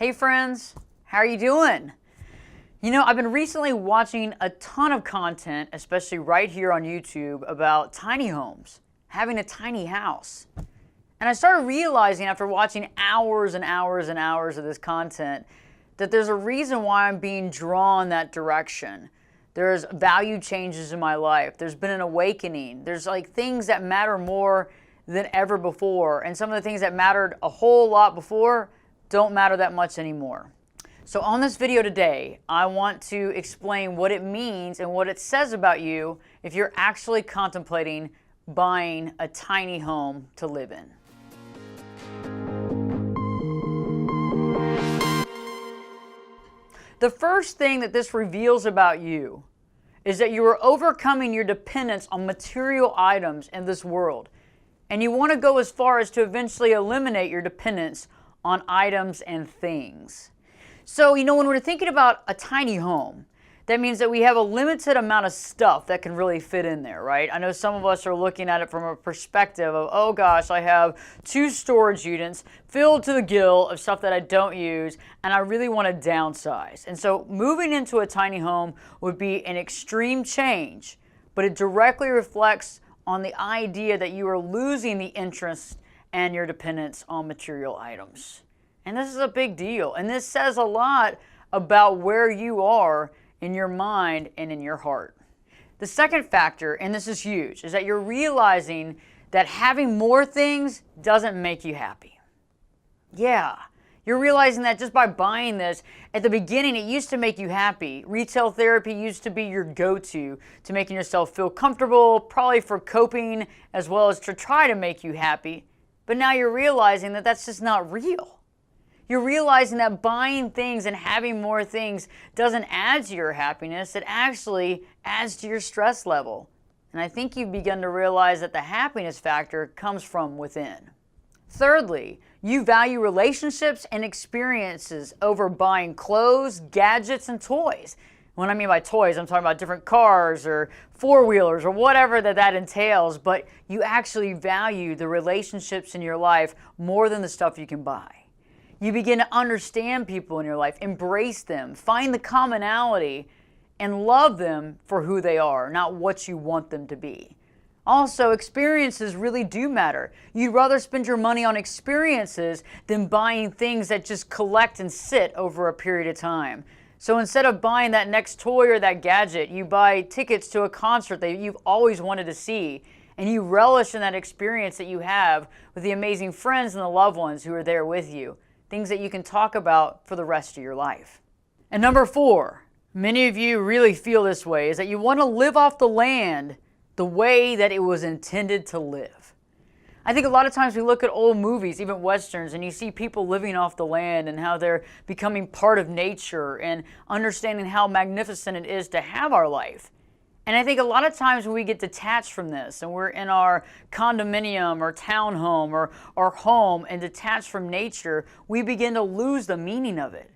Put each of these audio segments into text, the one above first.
Hey friends, how are you doing? I've been recently watching a ton of content, especially right here on YouTube, about tiny homes, having a tiny house. And I started realizing after watching hours and hours and hours of this content that there's a reason why I'm being drawn that direction. There's value changes in my life. There's been an awakening. There's things that matter more than ever before. And some of the things that mattered a whole lot before don't matter that much anymore. So on this video today, I want to explain what it means and what it says about you if you're actually contemplating buying a tiny home to live in. The first thing that this reveals about you is that you are overcoming your dependence on material items in this world. And you want to go as far as to eventually eliminate your dependence on items and things. So, when we're thinking about a tiny home, that means that we have a limited amount of stuff that can really fit in there, right? I know some of us are looking at it from a perspective of, oh gosh, I have 2 storage units filled to the gill of stuff that I don't use, and I really want to downsize. And so moving into a tiny home would be an extreme change, but it directly reflects on the idea that you are losing the interest and your dependence on material items. And this is a big deal. And this says a lot about where you are in your mind and in your heart. The second factor, and this is huge, is that you're realizing that having more things doesn't make you happy. Yeah, you're realizing that just by buying this, at the beginning it used to make you happy. Retail therapy used to be your go-to to making yourself feel comfortable, probably for coping as well as to try to make you happy. But now you're realizing that that's just not real. You're realizing that buying things and having more things doesn't add to your happiness, it actually adds to your stress level. And I think you've begun to realize that the happiness factor comes from within. Thirdly, you value relationships and experiences over buying clothes, gadgets, and toys. When I mean by toys, I'm talking about different cars or four-wheelers or whatever that entails, but you actually value the relationships in your life more than the stuff you can buy. You begin to understand people in your life, embrace them, find the commonality, and love them for who they are, not what you want them to be. Also, experiences really do matter. You'd rather spend your money on experiences than buying things that just collect and sit over a period of time. So instead of buying that next toy or that gadget, you buy tickets to a concert that you've always wanted to see, and you relish in that experience that you have with the amazing friends and the loved ones who are there with you. Things that you can talk about for the rest of your life. And number 4, many of you really feel this way, is that you want to live off the land the way that it was intended to live. I think a lot of times we look at old movies, even Westerns, and you see people living off the land and how they're becoming part of nature and understanding how magnificent it is to have our life. And I think a lot of times when we get detached from this and we're in our condominium or townhome or our home and detached from nature, we begin to lose the meaning of it.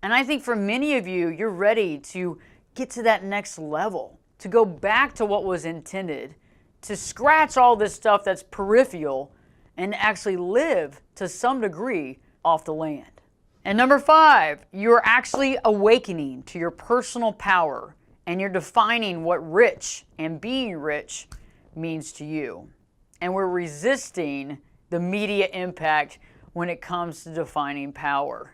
And I think for many of you, you're ready to get to that next level, to go back to what was intended, to scratch all this stuff that's peripheral and actually live to some degree off the land. And number 5, you're actually awakening to your personal power. And you're defining what rich and being rich means to you. And we're resisting the media impact when it comes to defining power.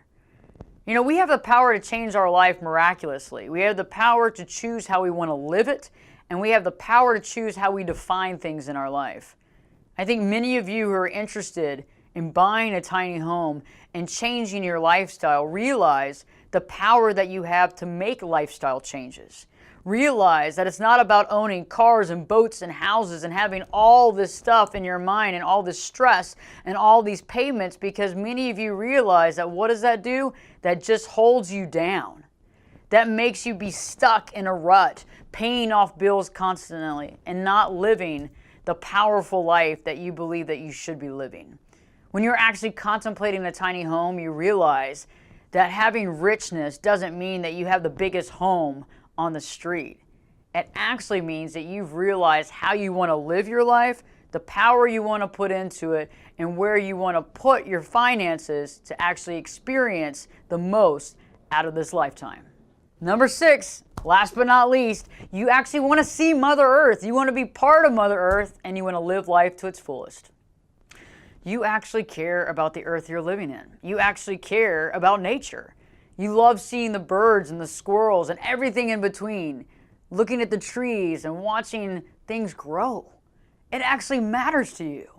We have the power to change our life miraculously. We have the power to choose how we want to live it, and we have the power to choose how we define things in our life. I think many of you who are interested in buying a tiny home and changing your lifestyle realize the power that you have to make lifestyle changes. Realize that it's not about owning cars and boats and houses and having all this stuff in your mind and all this stress and all these payments, because many of you realize that what does that do? That just holds you down. That makes you be stuck in a rut, paying off bills constantly and not living the powerful life that you believe that you should be living. When you're actually contemplating a tiny home, you realize that having richness doesn't mean that you have the biggest home on the street. It actually means that you've realized how you want to live your life, the the power you want to put into it, and where you want to put your finances to actually experience the most out of this lifetime. Number 6, last but not least, you actually want to see Mother Earth. You want to be part of Mother Earth, and you want to live life to its fullest. You actually care about the earth you're living in. You actually care about nature. You love seeing the birds and the squirrels and everything in between, looking at the trees and watching things grow. It actually matters to you.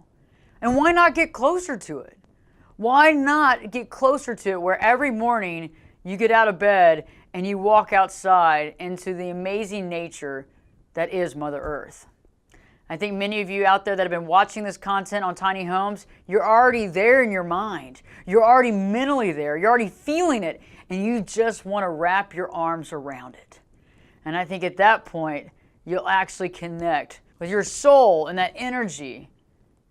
And why not get closer to it? Why not get closer to it where every morning you get out of bed and you walk outside into the amazing nature that is Mother Earth? I think many of you out there that have been watching this content on tiny homes, you're already there in your mind. You're already mentally there. You're already feeling it, and you just want to wrap your arms around it. And I think at that point, you'll actually connect with your soul and that energy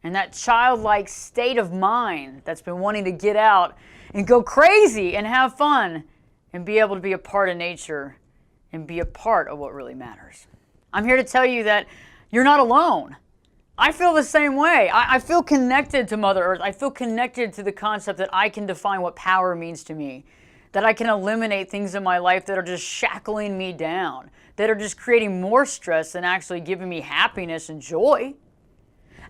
and that childlike state of mind that's been wanting to get out and go crazy and have fun and be able to be a part of nature and be a part of what really matters. I'm here to tell you that you're not alone. I feel the same way. I feel connected to Mother Earth. I feel connected to the concept that I can define what power means to me, that I can eliminate things in my life that are just shackling me down, that are just creating more stress than actually giving me happiness and joy.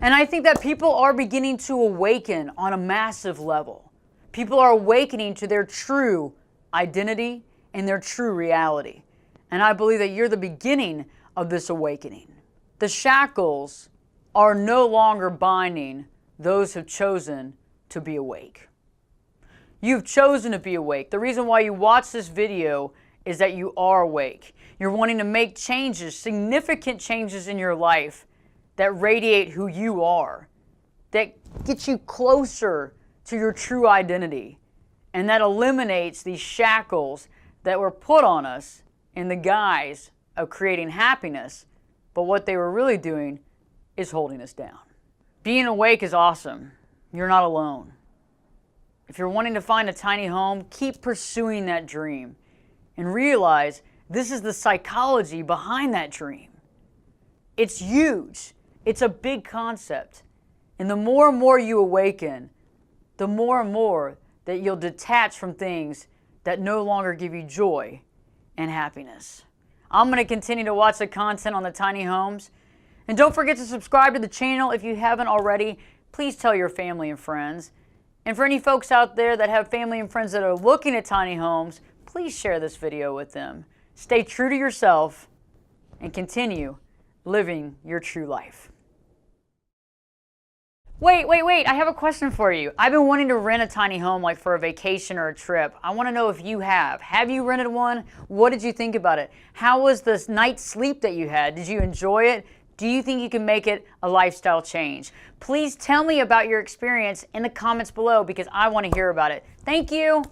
And I think that people are beginning to awaken on a massive level. People are awakening to their true identity and their true reality. And I believe that you're the beginning of this awakening. The shackles are no longer binding those who've chosen to be awake. You've chosen to be awake. The reason why you watch this video is that you are awake. You're wanting to make changes, significant changes in your life that radiate who you are, that get you closer to your true identity, and that eliminates these shackles that were put on us in the guise of creating happiness, but what they were really doing is holding us down. Being awake is awesome. You're not alone. If you're wanting to find a tiny home, keep pursuing that dream and realize this is the psychology behind that dream. It's huge. It's a big concept. And the more and more you awaken, the more and more that you'll detach from things that no longer give you joy and happiness. I'm going to continue to watch the content on the tiny homes. And don't forget to subscribe to the channel if you haven't already. Please tell your family and friends. And for any folks out there that have family and friends that are looking at tiny homes, please share this video with them. Stay true to yourself and continue living your true life. Wait, I have a question for you. I've been wanting to rent a tiny home like for a vacation or a trip. I want to know if you have. Have you rented one? What did you think about it? How was the night's sleep that you had? Did you enjoy it? Do you think you can make it a lifestyle change? Please tell me about your experience in the comments below because I want to hear about it. Thank you.